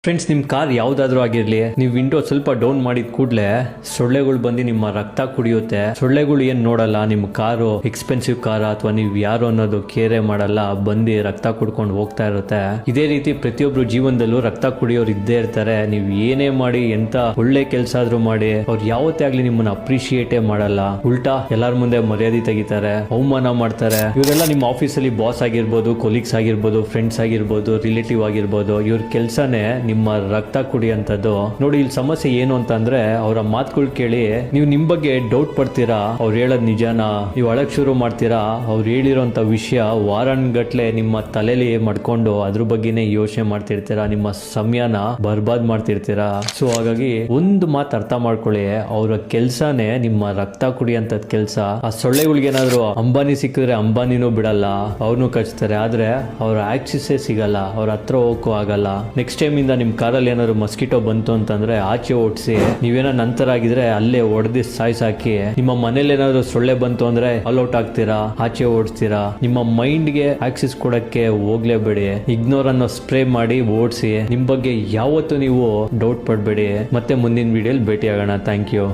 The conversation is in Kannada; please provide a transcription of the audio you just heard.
ಫ್ರೆಂಡ್ಸ್, ನಿಮ್ಮ ಕಾರ್ ಯಾವುದಾದ್ರೂ ಆಗಿರಲಿ, ನೀವು ವಿಂಡೋ ಸ್ವಲ್ಪ ಡೌನ್ ಮಾಡಿದ ಕೂಡಲೇ ಸೊಳ್ಳೆಗಳು ಬಂದು ನಿಮ್ಮ ರಕ್ತ ಕುಡಿಯುತ್ತೆ. ಸೊಳ್ಳೆಗಳು ಏನು ನೋಡಲ್ಲ, ನಿಮ್ಮ ಕಾರು ಎಕ್ಸ್ಪೆನ್ಸಿವ್ ಕಾರ ಅಥವಾ ನೀವು ಯಾರು ಅನ್ನೋದು ಕೇರೆ ಮಾಡಲ್ಲ, ಬಂದು ರಕ್ತ ಕುಡ್ಕೊಂಡು ಹೋಗ್ತಾ ಇರುತ್ತೆ. ಇದೇ ರೀತಿ ಪ್ರತಿಯೊಬ್ರು ಜೀವನದಲ್ಲೂ ರಕ್ತ ಕುಡಿಯೋರು ಇದ್ದೇ ಇರ್ತಾರೆ. ನೀವು ಏನೇ ಮಾಡಿ, ಎಂತ ಒಳ್ಳೆ ಕೆಲಸ ಆದ್ರೂ ಮಾಡಿ, ಅವ್ರು ಯಾವತ್ತೇ ಆಗ್ಲಿ ನಿಮ್ಮನ್ನ ಅಪ್ರಿಶಿಯೇಟೇ ಮಾಡಲ್ಲ. ಉಲ್ಟಾ ಎಲ್ಲಾರ ಮುಂದೆ ಮರ್ಯಾದೆ ತೆಗಿತಾರೆ, ಅವಮಾನ ಮಾಡ್ತಾರೆ. ಇವರೆಲ್ಲ ನಿಮ್ಮ ಆಫೀಸಲ್ಲಿ ಬಾಸ್ ಆಗಿರ್ಬೋದು, ಕೊಲೀಗ್ಸ್ ಆಗಿರ್ಬೋದು, ಫ್ರೆಂಡ್ಸ್ ಆಗಿರ್ಬೋದು, ರಿಲೇಟಿವ್ ಆಗಿರ್ಬೋದು, ಇವ್ರ ಕೆಲಸನೇ ನಿಮ್ಮ ರಕ್ತ ಕುಡಿಯಂತದ್ದು. ನೋಡಿ, ಇಲ್ಲಿ ಸಮಸ್ಯೆ ಏನು ಅಂತಂದ್ರೆ, ಅವರ ಮಾತುಗಳು ಕೇಳಿ ನೀವು ನಿಮ್ ಬಗ್ಗೆ ಡೌಟ್ ಪಡ್ತೀರಾ. ಅವ್ರು ಹೇಳೋದ್ ನಿಜಾನ, ನೀವು ಅಳಕ್ ಶುರು ಮಾಡ್ತೀರಾ. ಅವ್ರು ಹೇಳಿರೋಂತ ವಿಷಯ ವಾರನ್ಗಟ್ಲೆ ನಿಮ್ಮ ತಲೆಲಿ ಮಾಡ್ಕೊಂಡು ಅದ್ರ ಬಗ್ಗೆನೇ ಯೋಚನೆ ಮಾಡ್ತಿರ್ತೀರಾ. ನಿಮ್ಮ ಸಮಯನ ಬರ್ಬಾದ್ ಮಾಡ್ತಿರ್ತೀರಾ. ಸೊ ಹಾಗಾಗಿ ಒಂದು ಮಾತು ಅರ್ಥ ಮಾಡ್ಕೊಳ್ಳಿ, ಅವರ ಕೆಲ್ಸನೇ ನಿಮ್ಮ ರಕ್ತ ಕುಡಿಯಂತದ್ ಕೆಲ್ಸ. ಆ ಸೊಳ್ಳೆಗಳಿಗೇನಾದ್ರು ಅಂಬಾನಿ ಸಿಕ್ಕಿದ್ರೆ ಅಂಬಾನಿನೂ ಬಿಡಲ್ಲ, ಅವ್ರನ್ನೂ ಕಚ್ತಾರೆ. ಆದ್ರೆ ಅವ್ರ ಆಕ್ಸಿಸೇ ಸಿಗಲ್ಲ, ಅವ್ರ ಹತ್ರ ಹೋಗಕ್ಕೂ ಆಗಲ್ಲ. ನೆಕ್ಸ್ಟ್ ಟೈಮ್ ಇಂದ ನಿಮ್ ಕಾರಲ್ಲಿ ಏನಾದ್ರು ಮಸ್ಕಿಟೋ ಬಂತು ಅಂತಂದ್ರೆ ಆಚೆ ಓಡಿಸಿ. ನೀವೇನೋ ನಂತರ ಆಗಿದ್ರೆ ಅಲ್ಲೇ ಹೊಡೆದಿ ಸಾಯ್ಸಾಕಿ. ನಿಮ್ಮ ಮನೇಲಿ ಏನಾದ್ರು ಸೊಳ್ಳೆ ಬಂತು ಅಂದ್ರೆ ಅಲೌಟ್ ಆಗ್ತೀರಾ, ಆಚೆ ಓಡಿಸ್ತೀರಾ. ನಿಮ್ಮ ಮೈಂಡ್ಗೆ ಆಕ್ಸಿಸ್ ಕೊಡಕ್ಕೆ ಹೋಗ್ಲೇಬೇಡಿ. ಇಗ್ನೋರ್ ಅನ್ನೋ ಸ್ಪ್ರೇ ಮಾಡಿ ಓಡಿಸಿ. ನಿಮ್ ಬಗ್ಗೆ ಯಾವತ್ತೂ ನೀವು ಡೌಟ್ ಪಡ್ಬೇಡಿ. ಮತ್ತೆ ಮುಂದಿನ ವಿಡಿಯೋಲಿ ಭೇಟಿ ಆಗೋಣ. Thank you.